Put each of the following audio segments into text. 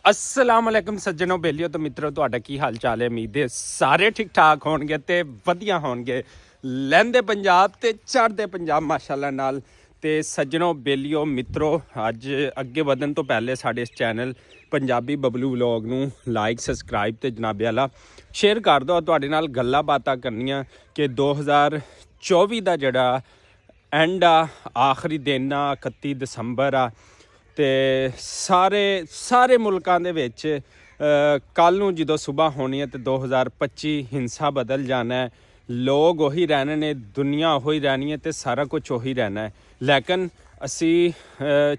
अस्सलाम वालेकुम सज्जनों बेलियो तो मित्रों ਤੁਹਾਡਾ ਕੀ ਹਾਲ ਚਾਲ ਹੈ। ਉਮੀਦ ਹੈ ਸਾਰੇ ਠੀਕ ਠਾਕ ਹੋਣਗੇ ਤੇ ਵਧੀਆ ਹੋਣਗੇ। ਲਹਿੰਦੇ ਪੰਜਾਬ ਤੇ ਚੜ੍ਹਦੇ ਪੰਜਾਬ ਮਾਸ਼ਾਅੱਲਾ ਨਾਲ। ਤੇ ਸੱਜਣੋ ਬੇਲਿਓ ਮਿੱਤਰੋ ਅੱਜ ਅੱਗੇ ਵਧਣ ਤੋਂ ਪਹਿਲੇ ਸਾਡੇ ਇਸ ਚੈਨਲ ਪੰਜਾਬੀ ਬਬਲੂ ਵਲੌਗ ਨੂੰ ਲਾਈਕ ਸਬਸਕ੍ਰਾਈਬ ਤੇ ਜਨਾਬੇ ਵਾਲਾ ਸ਼ੇਅਰ ਕਰ ਦਿਓ। ਤੁਹਾਡੇ ਨਾਲ ਗੱਲਾਂ ਬਾਤਾਂ ਕਰਨੀਆਂ ਕਿ 2024 ਦਾ ਜਿਹੜਾ ਐਂਡ ਆ ਆਖਰੀ ਦਿਨ ਆ 31 ਦਸੰਬਰ ਆ ਤੇ ਸਾਰੇ ਮੁਲਕਾਂ ਦੇ ਵਿੱਚ ਕੱਲ੍ਹ ਨੂੰ ਜਦੋਂ ਸੁਬਾਹ ਹੋਣੀ ਹੈ ਤੇ 2025 ਹਿੰਸਾ ਬਦਲ ਜਾਣਾ ਹੈ। ਲੋਕ ਉਹੀ ਰਹਿਣੇ ਨੇ, ਦੁਨੀਆ ਉਹੀ ਰਹਿਣੀ ਹੈ ਤੇ ਸਾਰਾ ਕੁਝ ਉਹੀ ਰਹਿਣਾ ਹੈ। ਲੇਕਿਨ ਅਸੀਂ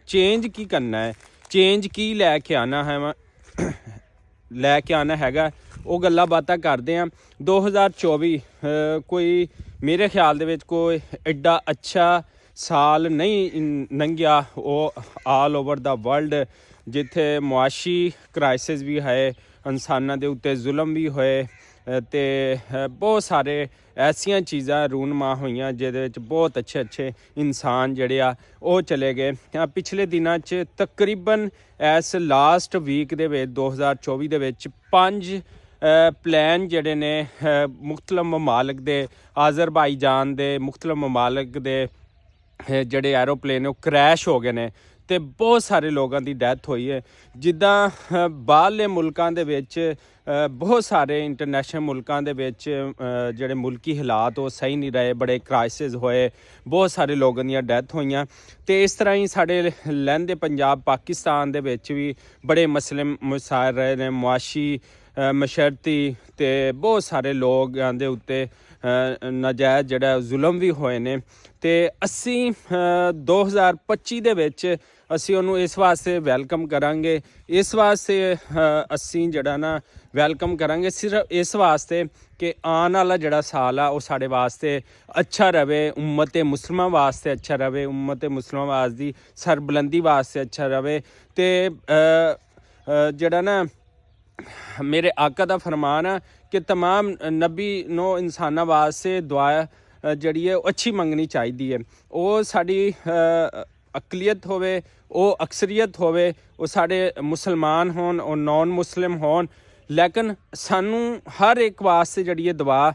ਚੇਂਜ ਕੀ ਕਰਨਾ ਹੈ, ਚੇਂਜ ਕੀ ਲੈ ਕੇ ਆਉਣਾ ਹੈਗਾ ਉਹ ਗੱਲਾਂ ਬਾਤਾਂ ਕਰਦੇ ਹਾਂ। 2024 ਕੋਈ ਮੇਰੇ ਖਿਆਲ ਦੇ ਵਿੱਚ ਕੋਈ ਐਡਾ ਅੱਛਾ ਸਾਲ ਨਹੀਂ ਲੰਘਿਆ। ਉਹ ਆਲ ਓਵਰ ਦਾ ਵਰਲਡ ਜਿੱਥੇ ਮੁਆਸ਼ੀ ਕ੍ਰਾਈਸਿਸ ਵੀ ਹੈ, ਇਨਸਾਨਾਂ ਦੇ ਉੱਤੇ ਜ਼ੁਲਮ ਵੀ ਹੋਏ ਤੇ ਬਹੁਤ ਸਾਰੇ ਐਸੀਆਂ ਚੀਜ਼ਾਂ ਰੂਨਮਾ ਹੋਈਆਂ ਜਿਹਦੇ ਵਿੱਚ ਬਹੁਤ ਅੱਛੇ ਇਨਸਾਨ ਜਿਹੜੇ ਆ ਉਹ ਚਲੇ ਗਏ। ਪਿਛਲੇ ਦਿਨਾਂ 'ਚ ਤਕਰੀਬਨ ਇਸ ਲਾਸਟ ਵੀਕ ਦੇ ਵਿੱਚ 2024 ਦੇ ਵਿੱਚ 5 ਪਲੈਨ ਜਿਹੜੇ ਨੇ ਮੁਖਤਲਿਫ ਮਮਾਲਕ ਦੇ, ਆਜ਼ਰਬਾਈਜਾਨ ਦੇ ਮੁਖਤਲਿਫ ਮਮਾਲਕ ਦੇ ਜਿਹੜੇ ਐਰੋਪਲੇਨ ਉਹ ਕਰੈਸ਼ ਹੋ ਗਏ ਨੇ ਤੇ ਬਹੁਤ ਸਾਰੇ ਲੋਕਾਂ ਦੀ ਡੈਥ ਹੋਈ ਹੈ। ਜਿੱਦਾਂ ਬਾਹਰਲੇ ਮੁਲਕਾਂ ਦੇ ਵਿੱਚ ਬਹੁਤ ਸਾਰੇ ਇੰਟਰਨੈਸ਼ਨਲ ਮੁਲਕਾਂ ਦੇ ਵਿੱਚ ਜਿਹੜੇ ਮੁਲਕੀ ਹਾਲਾਤ ਉਹ ਸਹੀ ਨਹੀਂ ਰਹੇ, ਬੜੇ ਕ੍ਰਾਈਸਿਸ ਹੋਏ, ਬਹੁਤ ਸਾਰੇ ਲੋਕਾਂ ਦੀਆਂ ਡੈਥ ਹੋਈਆਂ। ਤੇ ਇਸ ਤਰ੍ਹਾਂ ਹੀ ਸਾਡੇ ਲਹਿੰਦੇ ਪੰਜਾਬ ਪਾਕਿਸਤਾਨ ਦੇ ਵਿੱਚ ਵੀ ਬੜੇ ਮਸਲੇ ਮਸਾਇਲ ਰਹੇ ਨੇ, ਮੁਆਸ਼ੀ ਮਸ਼ਰਤੀ ਤੇ ਬਹੁਤ ਸਾਰੇ ਲੋਕਾਂ ਦੇ ਉੱਤੇ ਨਾਜਾਇਜ਼ ਜਿਹੜਾ ਜ਼ੁਲਮ ਵੀ ਹੋਏ ਨੇ। ਤੇ ਅਸੀਂ 2025 ਦੇ ਵਿੱਚ ਅਸੀਂ ਉਹਨੂੰ ਇਸ ਵਾਸਤੇ ਵੈਲਕਮ ਕਰਾਂਗੇ, ਇਸ ਵਾਸਤੇ ਅਸੀਂ ਜਿਹੜਾ ਨਾ ਵੈਲਕਮ ਕਰਾਂਗੇ ਸਿਰਫ ਇਸ ਵਾਸਤੇ ਕਿ ਆਉਣ ਵਾਲਾ ਜਿਹੜਾ ਸਾਲ ਆ ਉਹ ਸਾਡੇ ਵਾਸਤੇ ਅੱਛਾ ਰਵੇ, ਉਮਤ ਮੁਸਲਮਾਂ ਵਾਸਤੇ ਅੱਛਾ ਰਵੇ, ਉਮਤ ਮੁਸਲਮਾਂ ਵਾਸਤੇ ਦੀ ਸਰਬੁਲੰਦੀ ਵਾਸਤੇ ਅੱਛਾ ਰਵੇ। ਤੇ ਜਿਹੜਾ ਨਾ ਮੇਰੇ ਆਕਾ ਦਾ ਫਰਮਾਨ ਆ ਕਿ तमाम ਨਬੀ ਨੂੰ ਇਨਸਾਨਾਂ ਵਾਸਤੇ ਦੁਆ ਜਿਹੜੀ ਹੈ ਉਹ ਅੱਛੀ ਮੰਗਣੀ ਚਾਹੀਦੀ ਹੈ। ਉਹ ਸਾਡੀ ਅਕਲੀਅਤ ਹੋਵੇ, ਉਹ ਅਕਸਰੀਅਤ ਹੋਵੇ, ਉਹ ਸਾਡੇ ਮੁਸਲਮਾਨ ਹੋਣ, ਉਹ ਨੌਨ ਮੁਸਲਿਮ ਹੋਣ, ਲੇਕਿਨ ਸਾਨੂੰ ਹਰ ਇੱਕ ਵਾਸਤੇ ਜਿਹੜੀ ਹੈ ਦੁਆ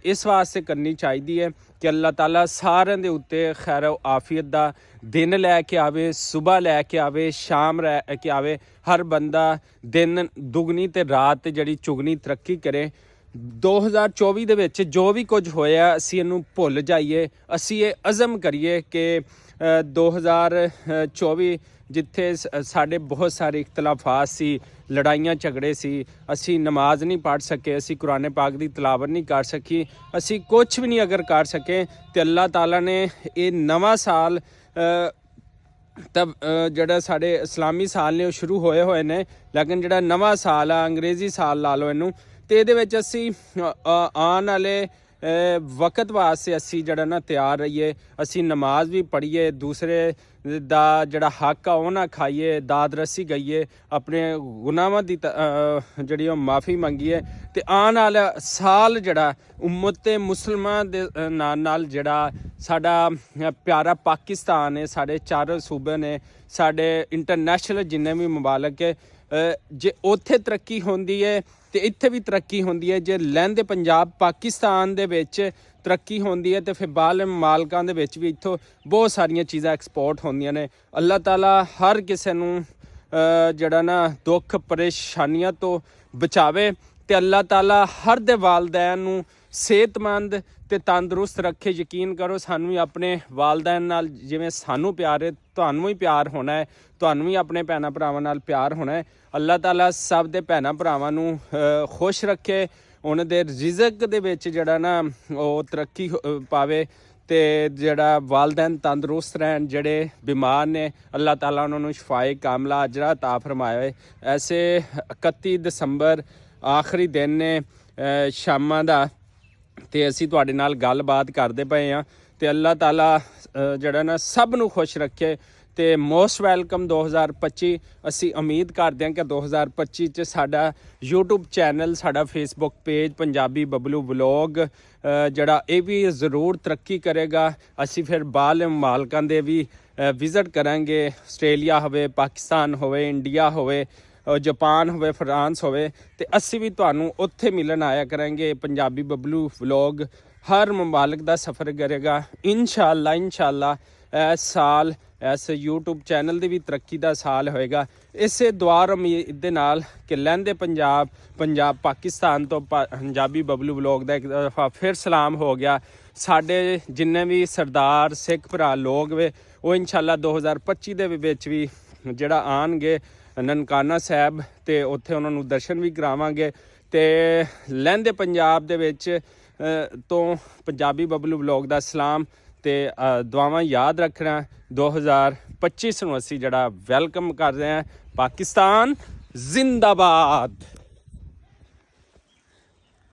ਇਸ ਵਾਸਤੇ ਕਰਨੀ ਚਾਹੀਦੀ ਹੈ ਕਿ ਅੱਲਾਹ ਤਾਲਾ ਸਾਰਿਆਂ ਦੇ ਉੱਤੇ ਖੈਰ ਆਫੀਅਤ ਦਾ ਦਿਨ ਲੈ ਕੇ ਆਵੇ, ਸੁਬਾਹ ਲੈ ਕੇ ਆਵੇ, ਸ਼ਾਮ ਲੈ ਕੇ ਆਵੇ। ਹਰ ਬੰਦਾ ਦਿਨ ਦੁਗਣੀ ਤੇ ਰਾਤ ਜਿਹੜੀ ਚੁਗਣੀ ਤਰੱਕੀ ਕਰੇ। 2024 ਦੇ ਵਿੱਚ ਜੋ ਵੀ ਕੁਝ ਹੋਇਆ ਅਸੀਂ ਇਹਨੂੰ ਭੁੱਲ ਜਾਈਏ, ਅਸੀਂ ਇਹ ਅਜ਼ਮ ਕਰੀਏ ਕਿ 2024 ਜਿੱਥੇ ਸਾਡੇ ਬਹੁਤ ਸਾਰੇ ਇਖਤਲਾਫਾਤ ਸੀ, ਲੜਾਈਆਂ ਝਗੜੇ ਸੀ, ਅਸੀਂ ਨਮਾਜ਼ ਨਹੀਂ ਪੜ੍ਹ ਸਕੇ, ਅਸੀਂ ਕੁਰਾਨ ਪਾਕ ਦੀ ਤਿਲਾਵਤ ਨਹੀਂ ਕਰ ਸਕੀ, ਅਸੀਂ ਕੁਛ ਵੀ ਨਹੀਂ ਅਗਰ ਕਰ ਸਕੇ ਤੇ ਅੱਲਾਹ ਤਾਲਾ ਨੇ ਇਹ ਨਵਾਂ ਸਾਲ ਤਾਂ ਜਿਹੜਾ ਸਾਡੇ ਇਸਲਾਮੀ ਸਾਲ ਨੇ ਉਹ ਸ਼ੁਰੂ ਹੋਏ ਨੇ, ਲੇਕਿਨ ਜਿਹੜਾ ਨਵਾਂ ਸਾਲ ਆ ਅੰਗਰੇਜ਼ੀ ਸਾਲ ਲਾ ਲਓ ਇਹਨੂੰ, ਤੇ ਇਹਦੇ ਵਿੱਚ ਅਸੀਂ ਆਉਣ ਵਾਲੇ ਵਕਤ ਵਾਸਤੇ ਅਸੀਂ ਜਿਹੜਾ ਨਾ ਤਿਆਰ ਰਹੀਏ, ਅਸੀਂ ਨਮਾਜ਼ ਵੀ ਪੜ੍ਹੀਏ, ਦੂਸਰੇ ਦਾ ਜਿਹੜਾ ਹੱਕ ਆ ਉਹ ਨਾ ਖਾਈਏ, ਦਾਦ ਰਸੀ ਗਈਏ, ਆਪਣੇ ਗੁਨਾਹਾਂ ਦੀ ਜਿਹੜੀ ਉਹ ਮਾਫੀ ਮੰਗੀਏ। ਤੇ ਆਉਣ ਵਾਲਾ ਸਾਲ ਜਿਹੜਾ ਉਮਤ ਮੁਸਲਮਾਨ ਦੇ ਨਾਲ ਜਿਹੜਾ ਸਾਡਾ ਪਿਆਰਾ ਪਾਕਿਸਤਾਨ ਹੈ, ਸਾਡੇ ਚਾਰ ਸੂਬੇ ਨੇ, ਸਾਡੇ ਇੰਟਰਨੈਸ਼ਨਲ ਜਿੰਨੇ ਵੀ ਮੁਬਾਲਕ ਹੈ, ਜੇ ਉੱਥੇ ਤਰੱਕੀ ਹੁੰਦੀ ਹੈ ਤੇ ਇੱਥੇ ਵੀ ਤਰੱਕੀ ਹੁੰਦੀ ਹੈ। ਜੇ ਲਹਿੰਦੇ ਪੰਜਾਬ ਪਾਕਿਸਤਾਨ ਦੇ ਵਿੱਚ ਤਰੱਕੀ ਹੁੰਦੀ ਹੈ ਤੇ ਫਿਰ ਬਾਹਰਲੇ ਮਾਲਕਾਂ ਦੇ ਵਿੱਚ ਵੀ ਇੱਥੋਂ ਬਹੁਤ ਸਾਰੀਆਂ ਚੀਜ਼ਾਂ ਐਕਸਪੋਰਟ ਹੁੰਦੀਆਂ ਨੇ। ਅੱਲਾਹ ਤਾਲਾ ਹਰ ਕਿਸੇ ਨੂੰ ਜਿਹੜਾ ਨਾ ਦੁੱਖ ਪਰੇਸ਼ਾਨੀਆਂ ਤੋਂ ਬਚਾਵੇ ਤੇ ਅੱਲਾਹ ਤਾਲਾ ਹਰ ਦੇ ਵਾਲਦੈਨ ਨੂੰ ਸਿਹਤਮੰਦ ਤੇ ਤੰਦਰੁਸਤ ਰੱਖੇ। ਯਕੀਨ ਕਰੋ ਸਾਨੂੰ ਵੀ ਆਪਣੇ ਵਾਲਦੈਨ ਨਾਲ ਜਿਵੇਂ ਸਾਨੂੰ ਪਿਆਰ ਹੈ ਤੁਹਾਨੂੰ ਵੀ ਪਿਆਰ ਹੋਣਾ ਹੈ, ਤੁਹਾਨੂੰ ਵੀ ਆਪਣੇ ਭੈਣਾਂ ਭਰਾਵਾਂ ਨਾਲ ਪਿਆਰ ਹੋਣਾ ਹੈ। ਅੱਲਾਹ ਤਾਲਾ ਸਭ ਦੇ ਭੈਣਾਂ ਭਰਾਵਾਂ ਨੂੰ ਖੁਸ਼ ਰੱਖੇ, ਉਹਨਾਂ ਦੇ ਰਿਜ਼ਕ ਦੇ ਵਿੱਚ ਜਿਹੜਾ ਨਾ ਉਹ ਤਰੱਕੀ ਪਾਵੇ ਤੇ ਜਿਹੜਾ ਵਾਲਦੈਨ ਤੰਦਰੁਸਤ ਰਹਿਣ, ਜਿਹੜੇ ਬਿਮਾਰ ਨੇ ਅੱਲਾਹ ਤਾਲਾ ਉਹਨਾਂ ਨੂੰ ਸ਼ਿਫਾਏ ਕਾਮਲਾ ਅਜਰਾ ਅਤਾ ਫਰਮਾਏ। ਐਸੇ 31 ਦਸੰਬਰ ਆਖਰੀ ਦਿਨ ਨੇ ਸ਼ਾਮਾਂ ਦਾ ਤੇ ਅਸੀਂ ਤੁਹਾਡੇ ਨਾਲ ਗੱਲਬਾਤ ਕਰਦੇ ਪਏ ਹਾਂ ਤੇ ਅੱਲਾਹ ਤਾਲਾ ਜਿਹੜਾ ਨਾ ਸਭ ਨੂੰ ਖੁਸ਼ ਰੱਖੇ ਤੇ ਮੋਸਟ ਵੈਲਕਮ 2025। ਅਸੀਂ ਉਮੀਦ ਕਰਦੇ ਹਾਂ ਕਿ 2025 'ਚ ਸਾਡਾ YouTube ਚੈਨਲ, ਸਾਡਾ Facebook page Punjabi Bablu vlog ਜਿਹੜਾ ਇਹ ਵੀ ਜ਼ਰੂਰ ਤਰੱਕੀ ਕਰੇਗਾ। ਅਸੀਂ ਫਿਰ ਬਾਹਰਲੇ ਮਾਲਕਾਂ ਦੇ ਵੀ ਵਿਜ਼ਿਟ ਕਰਾਂਗੇ, ਆਸਟ੍ਰੇਲੀਆ ਹੋਵੇ, ਪਾਕਿਸਤਾਨ ਹੋਵੇ, ਇੰਡੀਆ ਹੋਵੇ, ਜਾਪਾਨ ਹੋਵੇ, ਫਰਾਂਸ ਹੋਵੇ, ਤੇ ਅਸੀਂ ਵੀ ਤੁਹਾਨੂੰ ਉੱਥੇ ਮਿਲਣ ਆਇਆ ਕਰਾਂਗੇ। ਪੰਜਾਬੀ ਬਬਲੂ ਵਲੋਗ ਹਰ ਮੁਮਾਲਿਕ ਦਾ ਸਫ਼ਰ ਕਰੇਗਾ ਇਨਸ਼ਾਅੱਲਾ। ਇਸ ਸਾਲ ਇਸ YouTube ਚੈਨਲ ਦੀ ਵੀ ਤਰੱਕੀ ਦਾ ਸਾਲ ਹੋਏਗਾ। ਇਸੇ ਦੁਆ ਉਮੀਦ ਦੇ ਨਾਲ ਕਿ ਲਹਿੰਦੇ ਪੰਜਾਬ ਪਾਕਿਸਤਾਨ ਤੋਂ ਪੰਜਾਬੀ ਬਬਲੂ ਵਲੋਗ ਦਾ ਇੱਕ ਦਫਾ ਫਿਰ ਸਲਾਮ ਹੋ ਗਿਆ। ਸਾਡੇ ਜਿੰਨੇ ਵੀ ਸਰਦਾਰ ਸਿੱਖ ਭਰਾ ਲੋਕ ਵੇ ਉਹ ਇਨਸ਼ਾਅੱਲਾ 2025 ਦੇ ਵਿੱਚ ਵੀ ਜਿਹੜਾ ਆਣਗੇ ਨਨਕਾਣਾ ਸਾਹਿਬ, ਤੇ ਉੱਥੇ ਉਹਨਾਂ ਨੂੰ ਦਰਸ਼ਨ ਵੀ ਕਰਾਵਾਂਗੇ। ਤੇ ਲਹਿੰਦੇ ਪੰਜਾਬ ਦੇ ਵਿੱਚ ਤੋਂ ਪੰਜਾਬੀ ਬਬਲੂ ਵਲੋਗ ਦਾ ਸਲਾਮ ਤੇ ਦੁਆਵਾਂ ਯਾਦ ਰੱਖਣਾ। 2025 ਨੂੰ ਅਸੀਂ ਜਿਹੜਾ ਵੈਲਕਮ ਕਰ ਰਹੇ ਹਾਂ। ਪਾਕਿਸਤਾਨ ਜ਼ਿੰਦਾਬਾਦ।